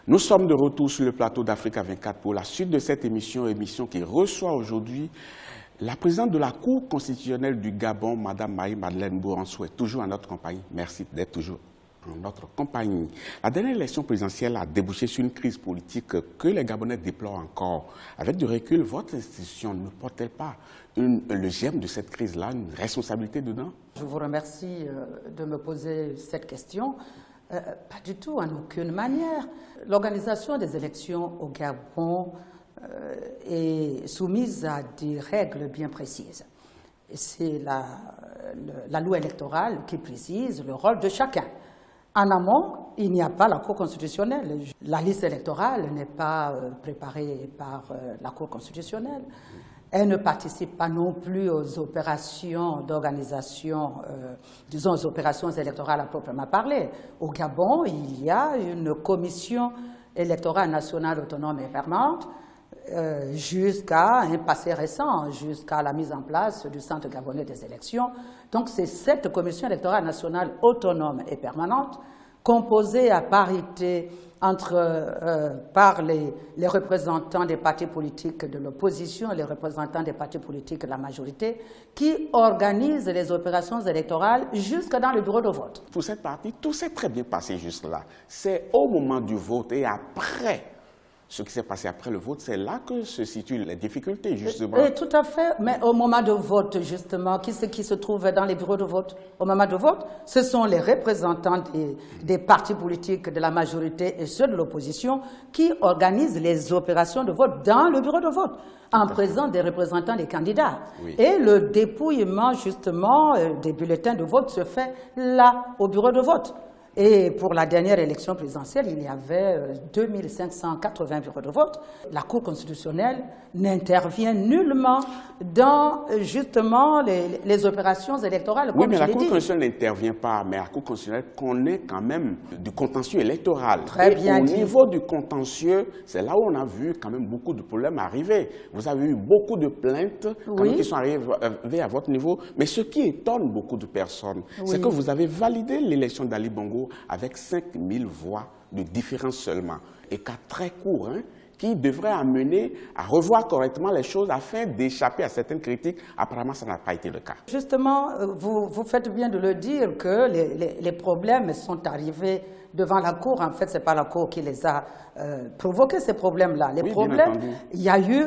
Nous sommes de retour sur le plateau d'Africa 24 pour la suite de cette émission qui reçoit aujourd'hui la présidente de la Cour constitutionnelle du Gabon, Mme Marie-Madeleine Bouansou, est toujours en notre compagnie. Merci d'être toujours en notre compagnie. La dernière élection présidentielle a débouché sur une crise politique que les Gabonais déplorent encore. Avec du recul, votre institution ne porte-t-elle pas le germe de cette crise-là, une responsabilité dedans? Je vous remercie de me poser cette question. Pas du tout, en aucune manière. L'organisation des élections au Gabon est soumise à des règles bien précises. C'est la loi électorale qui précise le rôle de chacun. En amont, il n'y a pas la Cour constitutionnelle. La liste électorale n'est pas préparée par la Cour constitutionnelle. Elle ne participe pas non plus aux opérations d'organisation, disons aux opérations électorales à proprement parler. Au Gabon, il y a une commission électorale nationale autonome et permanente jusqu'à un passé récent, jusqu'à la mise en place du Centre gabonais des élections. Donc c'est cette commission électorale nationale autonome et permanente, composée à parité par les représentants des partis politiques de l'opposition et les représentants des partis politiques de la majorité, qui organise les opérations électorales jusque dans le bureau de vote. Pour cette partie, tout s'est très bien passé juste là. C'est au moment du vote et après ce qui s'est passé après le vote, c'est là que se situent les difficultés, justement. Tout à fait, mais au moment de vote, justement, qui c'est qui se trouve dans les bureaux de vote? Au moment de vote, ce sont les représentants des partis politiques de la majorité et ceux de l'opposition qui organisent les opérations de vote dans le bureau de vote, en présence des représentants des candidats. Oui. Et le dépouillement, justement, des bulletins de vote se fait là, au bureau de vote. Et pour la dernière élection présidentielle, il y avait 2580 bureaux de vote. La Cour constitutionnelle n'intervient nullement dans, justement, les opérations électorales. Oui, mais la Cour constitutionnelle n'intervient pas, mais la Cour constitutionnelle connaît quand même du contentieux électoral. Très bien dit. Au niveau du contentieux, c'est là où on a vu quand même beaucoup de problèmes arriver. Vous avez eu beaucoup de plaintes qui sont arrivées à votre niveau. Mais ce qui étonne beaucoup de personnes, c'est que vous avez validé l'élection d'Ali Bongo avec 5000 voix de différence seulement, et qu'à très court, qui devrait amener à revoir correctement les choses afin d'échapper à certaines critiques. Apparemment, ça n'a pas été le cas. Justement, vous faites bien de le dire que les problèmes sont arrivés devant la Cour. En fait, ce n'est pas la Cour qui les a provoqués, ces problèmes-là. Les problèmes, il y a eu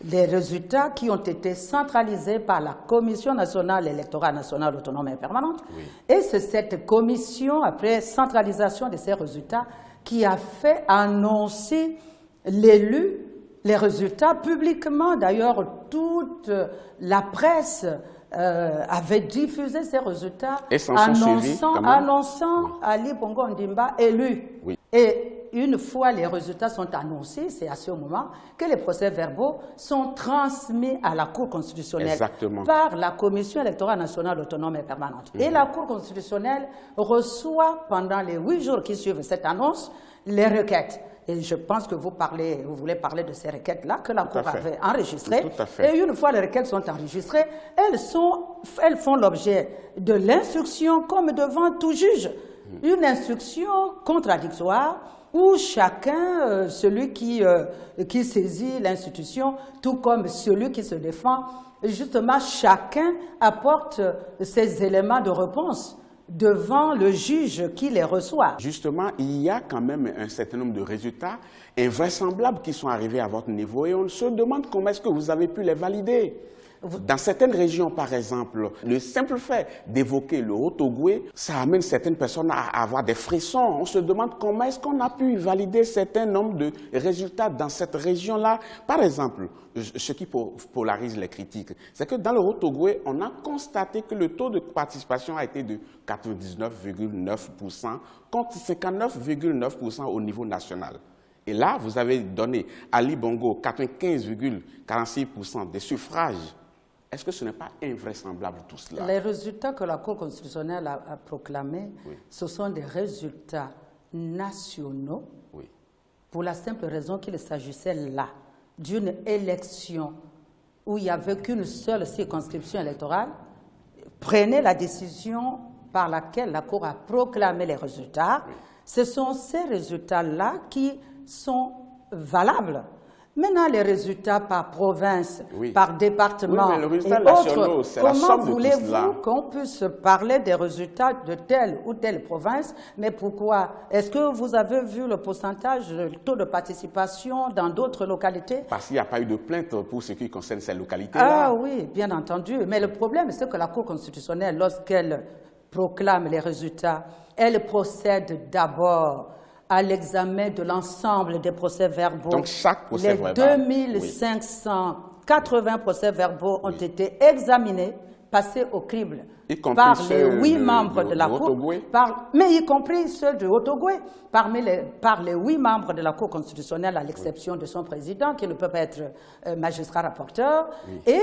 les résultats qui ont été centralisés par la Commission nationale électorale nationale autonome et permanente. Oui. Et c'est cette commission, après centralisation de ces résultats, qui a fait annoncer l'élu, les résultats publiquement. D'ailleurs, toute la presse avait diffusé ces résultats, annonçant Ali Bongo Ondimba élu. Oui. Et une fois les résultats sont annoncés, c'est à ce moment que les procès-verbaux sont transmis à la Cour constitutionnelle par la Commission électorale nationale autonome et permanente. Et la Cour constitutionnelle reçoit pendant les 8 jours qui suivent cette annonce les requêtes. Et je pense que vous voulez parler de ces requêtes-là que la Cour avait enregistrées. Et une fois les requêtes sont enregistrées, elles font l'objet de l'instruction comme devant tout juge. Une instruction contradictoire où chacun, celui qui saisit l'institution, tout comme celui qui se défend, justement chacun apporte ses éléments de réponse devant le juge qui les reçoit. Justement, il y a quand même un certain nombre de résultats invraisemblables qui sont arrivés à votre niveau et on se demande comment est-ce que vous avez pu les valider. Dans certaines régions, par exemple, le simple fait d'évoquer le Haut-Ogooué, ça amène certaines personnes à avoir des frissons. On se demande comment est-ce qu'on a pu valider certains nombres de résultats dans cette région-là. Par exemple, ce qui polarise les critiques, c'est que dans le Haut-Ogooué, on a constaté que le taux de participation a été de 99,9% contre 59,9% au niveau national. Et là, vous avez donné à Ali Bongo 95,46% des suffrages. Est-ce que ce n'est pas invraisemblable tout cela? Les résultats que la Cour constitutionnelle a proclamés, ce sont des résultats nationaux, pour la simple raison qu'il s'agissait là d'une élection où il n'y avait qu'une seule circonscription électorale. Prenez la décision par laquelle la Cour a proclamé les résultats. Ce sont ces résultats-là qui sont valables. Maintenant, les résultats par province, Oui. par département Oui, mais le résultat et national, autres, c'est la comment somme de tout voulez-vous cela. qu'on puisse parler des résultats de telle ou telle province? Mais pourquoi? Est-ce que vous avez vu le pourcentage, le taux de participation dans d'autres localités? Parce qu'il n'y a pas eu de plainte pour ce qui concerne ces localités-là. Ah oui, bien entendu. Mais le problème, c'est que la Cour constitutionnelle, lorsqu'elle proclame les résultats, elle procède d'abord à l'examen de l'ensemble des procès-verbaux. Donc chaque procès-verbal. Les 2580 procès-verbaux ont été examinés, passés au crible Y compris par ceux les 8 de- membres de- de la de Cour, Haut-Ogooué. mais y compris ceux de Haut-Ogooué, par les 8 membres de la Cour constitutionnelle, à l'exception de son président, qui ne peut pas être magistrat rapporteur. Et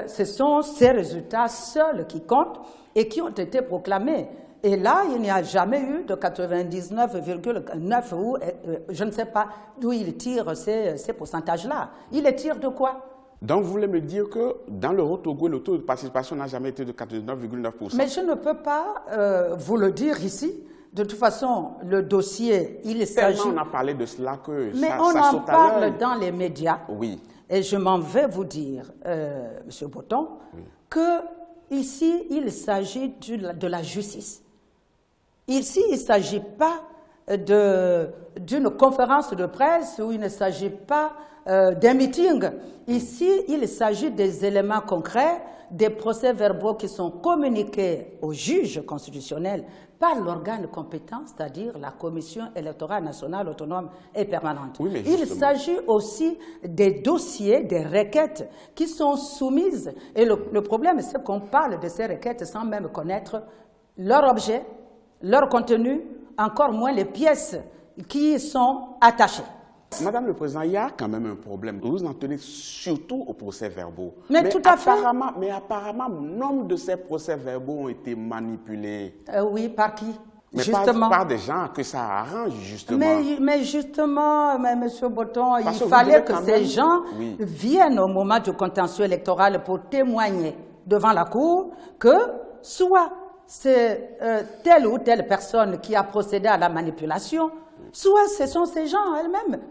ce sont ces résultats seuls qui comptent et qui ont été proclamés. Et là, il n'y a jamais eu de 99,9 ou je ne sais pas d'où il tire ces pourcentages-là. Il les tire de quoi? Donc vous voulez me dire que dans le Haut-Ogooué, le taux de participation n'a jamais été de 49,9%? Mais je ne peux pas vous le dire ici. De toute façon, le dossier, il s'agit... Tellement on a parlé de cela que Mais ça on en saute à parle l'œil. dans les médias. Oui. Et je m'en vais vous dire, Monsieur Botton, que ici, il s'agit de la justice. Ici, il ne s'agit pas d'une conférence de presse ou il ne s'agit pas d'un meeting. Ici, il s'agit des éléments concrets, des procès-verbaux qui sont communiqués au juge constitutionnel par l'organe compétent, c'est-à-dire la Commission électorale nationale autonome et permanente. Oui, mais il justement. s'agit aussi des dossiers, des requêtes qui sont soumises. Et le problème, c'est qu'on parle de ces requêtes sans même connaître leur objet, leur contenu, encore moins les pièces qui y sont attachées. Madame le Président, il y a quand même un problème. Vous en tenez surtout aux procès-verbaux. Mais tout à fait. Mais apparemment, nombre de ces procès-verbaux ont été manipulés. Oui, par qui? Mais Justement. par des gens que ça arrange, justement. Mais justement, M. Botton, Parce il que fallait vous que devez quand ces même- gens Oui. viennent au moment du contentieux électoral pour témoigner devant la Cour que soit c'est telle ou telle personne qui a procédé à la manipulation, soit ce sont ces gens elles-mêmes.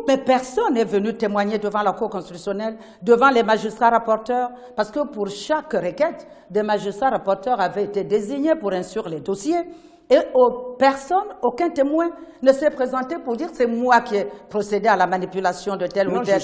Mais personne n'est venu témoigner devant la Cour constitutionnelle, devant les magistrats rapporteurs, parce que pour chaque requête, des magistrats rapporteurs avaient été désignés pour instruire les dossiers. Et personne, aucun témoin ne s'est présenté pour dire que c'est moi qui ai procédé à la manipulation de tel ou tel,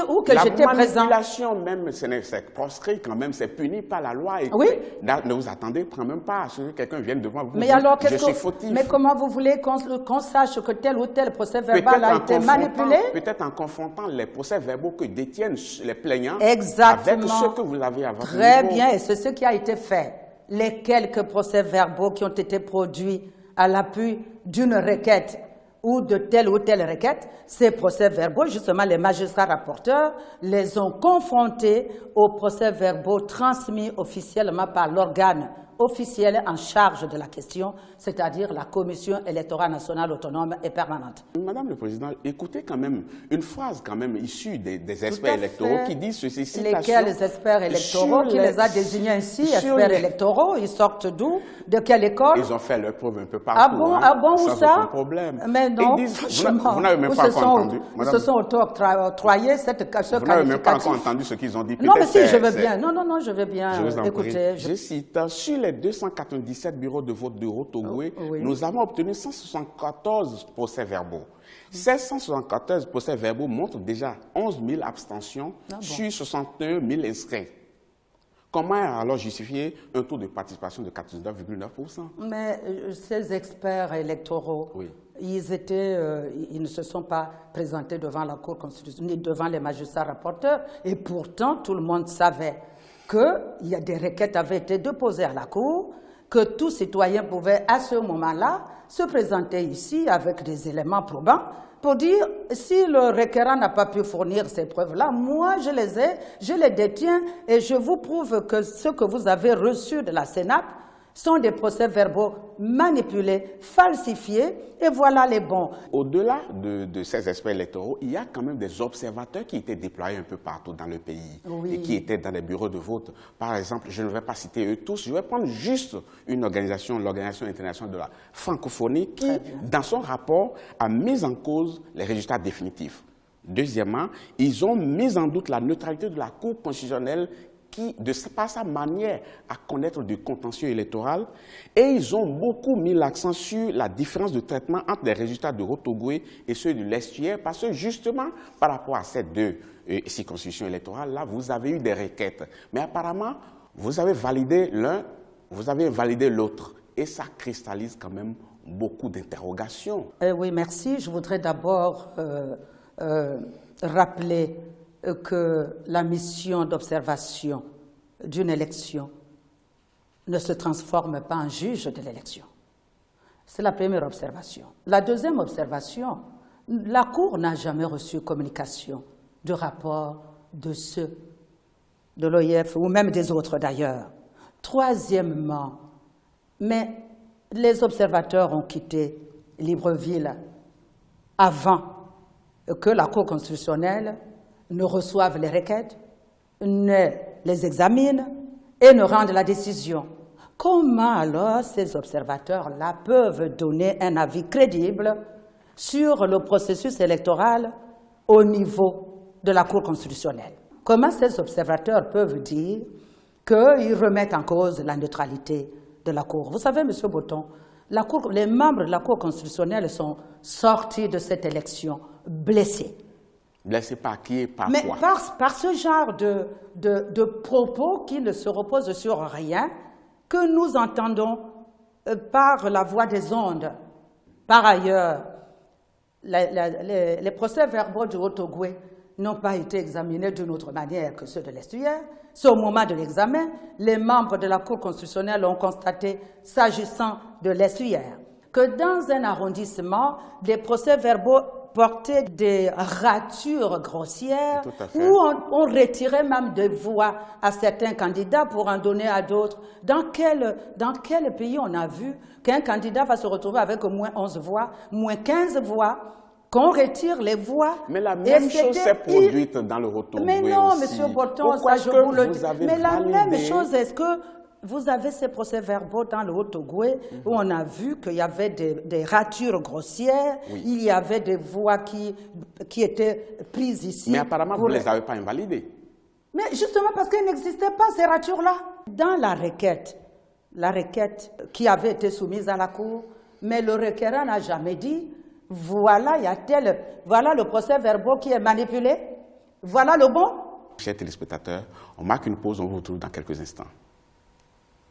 ou que j'étais présent. La manipulation même, c'est proscrit quand même, c'est puni par la loi. Et Oui. Ne vous attendez quand même pas à ce que quelqu'un vienne devant vous. Mais dire, alors, je suis fautif. mais comment vous voulez qu'on sache que tel ou tel procès-verbal a été manipulé? Peut-être en confrontant les procès-verbaux que détiennent les plaignants Exactement. avec ceux que vous avez à votre Très niveau. bien, et c'est ce qui a été fait. Les quelques procès-verbaux qui ont été produits à l'appui d'une requête ou de telle requête, ces procès-verbaux, justement, les magistrats rapporteurs les ont confrontés aux procès-verbaux transmis officiellement par l'organe officiel en charge de la question, c'est-à-dire la Commission électorale nationale autonome et permanente. Madame le Président, écoutez quand même une phrase quand même issue des experts électoraux qui disent ceci. Lesquels les experts électoraux, qui les a désignés ainsi, experts électoraux, ils sortent d'où? De quelle école? Ils ont fait leur preuve un peu partout. Ah bon, où sans ça? aucun problème. Mais non, Ils disent, franchement, vous n'avez même pas encore entendu. Ils se sont auto-octroyés ce Vous n'avez même pas encore qualificatif. entendu ce qu'ils ont dit. Non, mais Peut-être si, je veux c'est- bien. Non, je veux bien Je vous en écouter. prie. Je cite, sur les 297 bureaux de vote de Haut-Ogooué, Oui. nous avons obtenu 174 procès-verbaux. Ces 174 procès-verbaux montrent déjà 11 000 abstentions sur 61 000 inscrits. Comment alors justifier un taux de participation de 49,9%? Mais ces experts électoraux, Oui. ils ne se sont pas présentés devant la Cour constitutionnelle, ni devant les magistrats rapporteurs, et pourtant tout le monde savait qu'il y a des requêtes avaient été déposées à la Cour, que tout citoyen pouvait à ce moment-là se présenter ici avec des éléments probants pour dire si le requérant n'a pas pu fournir ces preuves-là, moi je les ai, je les détiens et je vous prouve que ce que vous avez reçu de la CENAP sont des procès-verbaux manipulés, falsifiés, et voilà les bons. Au-delà de ces experts électoraux, il y a quand même des observateurs qui étaient déployés un peu partout dans le pays et qui étaient dans les bureaux de vote. Par exemple, je ne vais pas citer eux tous, je vais prendre juste une organisation, l'Organisation internationale de la francophonie, qui, dans son rapport, a mis en cause les résultats définitifs. Deuxièmement, ils ont mis en doute la neutralité de la Cour constitutionnelle qui, par sa manière à connaître du contentieux électoral, et ils ont beaucoup mis l'accent sur la différence de traitement entre les résultats de Rotogoué et ceux de l'Estuaire, parce que justement, par rapport à ces deux circonscriptions électorales-là, vous avez eu des requêtes. Mais apparemment, vous avez validé l'un, vous avez validé l'autre, et ça cristallise quand même beaucoup d'interrogations. Oui, merci. Je voudrais d'abord rappeler que la mission d'observation d'une élection ne se transforme pas en juge de l'élection. C'est la première observation. La deuxième observation, la Cour n'a jamais reçu communication de rapport de ceux de l'OIF ou même des autres d'ailleurs. Troisièmement, mais les observateurs ont quitté Libreville avant que la Cour constitutionnelle ne reçoivent les requêtes, ne les examinent et ne rendent la décision. Comment alors ces observateurs-là peuvent donner un avis crédible sur le processus électoral au niveau de la Cour constitutionnelle? Comment ces observateurs peuvent dire qu'ils remettent en cause la neutralité de la Cour? Vous savez, M. Botton, les membres de la Cour constitutionnelle sont sortis de cette élection blessés. Blessé par qui et par Mais quoi? par ce genre de propos qui ne se reposent sur rien, que nous entendons par la voix des ondes. Par ailleurs, les procès-verbaux du Rotogoué n'ont pas été examinés d'une autre manière que ceux de l'Estuaire. C'est au moment de l'examen, les membres de la Cour constitutionnelle ont constaté, s'agissant de l'Estuaire, que dans un arrondissement, des procès-verbaux portaient des ratures grossières, où on retirait même des voix à certains candidats pour en donner à d'autres. Dans quel pays on a vu qu'un candidat va se retrouver avec moins 11 voix, moins 15 voix, qu'on retire les voix? Mais la même chose s'est produite dans le Rotogoué. Mais non, aussi. M. Botton, ça je vous le dis. Mais la même chose, est-ce que vous avez ces procès-verbaux dans le Rotogoué où on a vu qu'il y avait des ratures grossières, il y avait des voix qui étaient prises ici. Mais apparemment, vous ne les avez pas invalidées. Mais justement parce qu'il n'existait pas ces ratures-là. Dans la requête qui avait été soumise à la Cour, mais le requérant n'a jamais dit « voilà, voilà le procès-verbal qui est manipulé, voilà le bon ». Chers téléspectateurs, on marque une pause, on vous retrouve dans quelques instants.